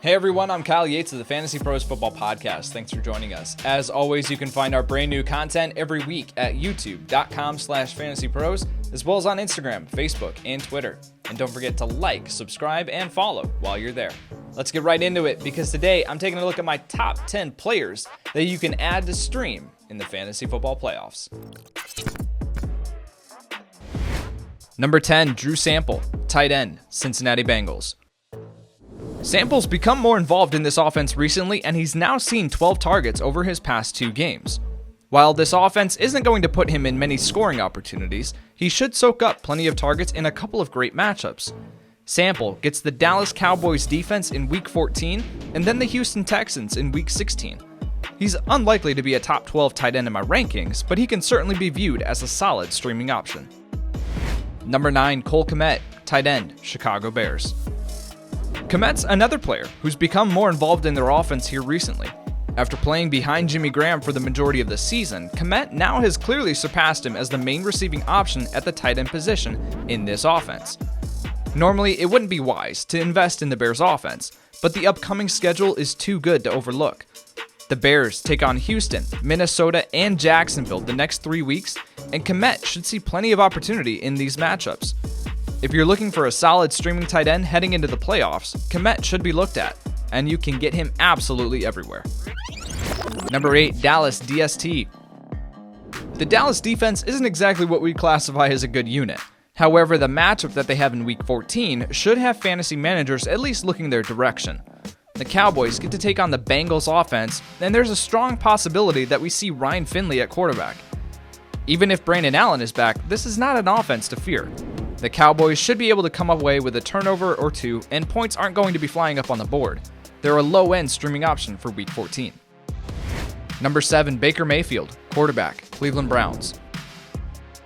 Hey everyone, I'm Kyle Yates of the FantasyPros Football Podcast. Thanks for joining us. As always, you can find our brand new content every week at youtube.com/fantasypros, as well as on Instagram, Facebook, and Twitter. And don't forget to like, subscribe, and follow while you're there. Let's get right into it, because today I'm taking a look at my top 10 players that you can add to stream in the fantasy football playoffs. Number 10, Drew Sample, tight end, Cincinnati Bengals. Sample's become more involved in this offense recently, and he's now seen 12 targets over his past 2 games. While this offense isn't going to put him in many scoring opportunities, he should soak up plenty of targets in a couple of great matchups. Sample gets the Dallas Cowboys defense in Week 14, and then the Houston Texans in Week 16. He's unlikely to be a top 12 tight end in my rankings, but he can certainly be viewed as a solid streaming option. Number 9, Cole Kmet, tight end, Chicago Bears. Kmet's another player who's become more involved in their offense here recently. After playing behind Jimmy Graham for the majority of the season, Kmet now has clearly surpassed him as the main receiving option at the tight end position in this offense. Normally, it wouldn't be wise to invest in the Bears' offense, but the upcoming schedule is too good to overlook. The Bears take on Houston, Minnesota, and Jacksonville the next 3 weeks, and Kmet should see plenty of opportunity in these matchups. If you're looking for a solid streaming tight end heading into the playoffs, Kmet should be looked at, and you can get him absolutely everywhere. Number 8, Dallas DST. The Dallas defense isn't exactly what we classify as a good unit. However, the matchup that they have in Week 14 should have fantasy managers at least looking their direction. The Cowboys get to take on the Bengals offense, and there's a strong possibility that we see Ryan Finley at quarterback. Even if Brandon Allen is back, this is not an offense to fear. The Cowboys should be able to come away with a turnover or 2, and points aren't going to be flying up on the board. They're a low-end streaming option for Week 14. Number 7, Baker Mayfield, quarterback, Cleveland Browns.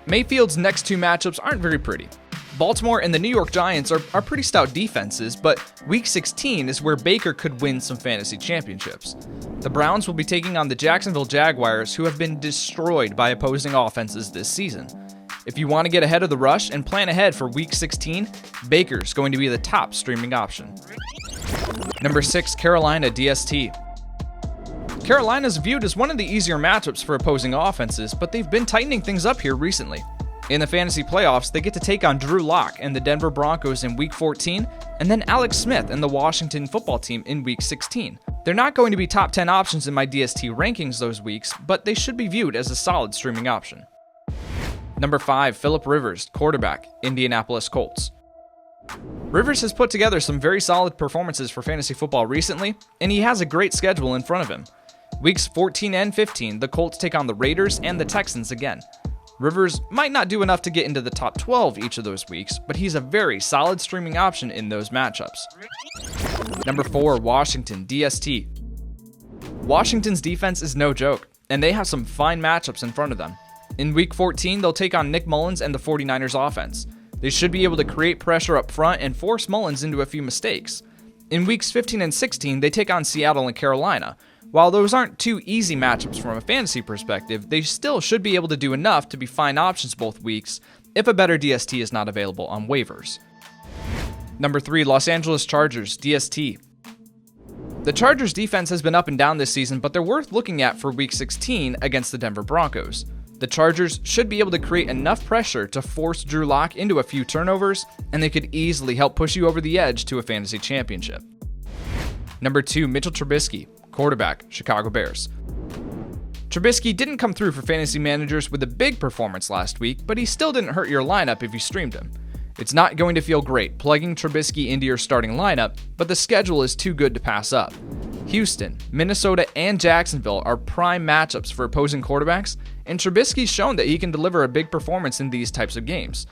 Mayfield's next 2 matchups aren't very pretty. Baltimore and the New York Giants are pretty stout defenses, but Week 16 is where Baker could win some fantasy championships. The Browns will be taking on the Jacksonville Jaguars, who have been destroyed by opposing offenses this season. If you want to get ahead of the rush and plan ahead for Week 16, Baker's going to be the top streaming option. Number 6, Carolina DST. Carolina's viewed as one of the easier matchups for opposing offenses, but they've been tightening things up here recently. In the fantasy playoffs, they get to take on Drew Lock and the Denver Broncos in Week 14, and then Alex Smith and the Washington football team in Week 16. They're not going to be top 10 options in my DST rankings those weeks, but they should be viewed as a solid streaming option. Number 5, Phillip Rivers, quarterback, Indianapolis Colts. Rivers has put together some very solid performances for fantasy football recently, and he has a great schedule in front of him. Weeks 14 and 15, the Colts take on the Raiders and the Texans again. Rivers might not do enough to get into the top 12 each of those weeks, but he's a very solid streaming option in those matchups. Number 4, Washington DST. Washington's defense is no joke, and they have some fine matchups in front of them. In Week 14, they'll take on Nick Mullins and the 49ers offense. They should be able to create pressure up front and force Mullins into a few mistakes. In Weeks 15 and 16, they take on Seattle and Carolina. While those aren't 2 easy matchups from a fantasy perspective, they still should be able to do enough to be fine options both weeks if a better DST is not available on waivers. Number 3, Los Angeles Chargers DST. The Chargers defense has been up and down this season, but they're worth looking at for Week 16 against the Denver Broncos. The Chargers should be able to create enough pressure to force Drew Lock into a few turnovers, and they could easily help push you over the edge to a fantasy championship. Number 2, Mitchell Trubisky, quarterback, Chicago Bears. Trubisky didn't come through for fantasy managers with a big performance last week, but he still didn't hurt your lineup if you streamed him. It's not going to feel great plugging Trubisky into your starting lineup, but the schedule is too good to pass up. Houston, Minnesota, and Jacksonville are prime matchups for opposing quarterbacks, and Trubisky's shown that he can deliver a big performance in these types of games.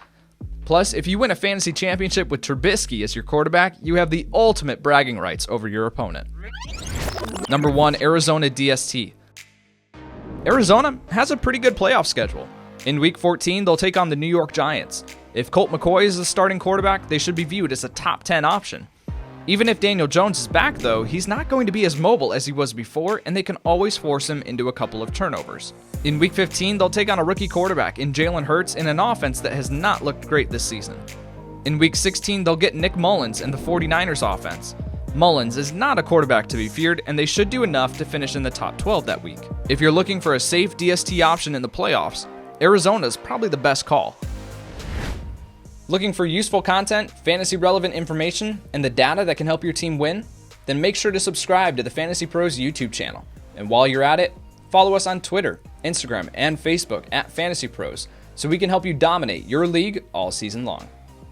Plus, if you win a fantasy championship with Trubisky as your quarterback, you have the ultimate bragging rights over your opponent. Number 1, Arizona DST. Arizona has a pretty good playoff schedule. In Week 14, they'll take on the New York Giants. If Colt McCoy is the starting quarterback, they should be viewed as a top 10 option. Even if Daniel Jones is back, though, he's not going to be as mobile as he was before, and they can always force him into a couple of turnovers. In Week 15, they'll take on a rookie quarterback in Jalen Hurts in an offense that has not looked great this season. In Week 16, they'll get Nick Mullins and the 49ers offense. Mullins is not a quarterback to be feared, and they should do enough to finish in the top 12 that week. If you're looking for a safe DST option in the playoffs, Arizona is probably the best call. Looking for useful content, fantasy-relevant information, and the data that can help your team win? Then make sure to subscribe to the FantasyPros YouTube channel. And while you're at it, follow us on Twitter, Instagram, and Facebook at FantasyPros so we can help you dominate your league all season long.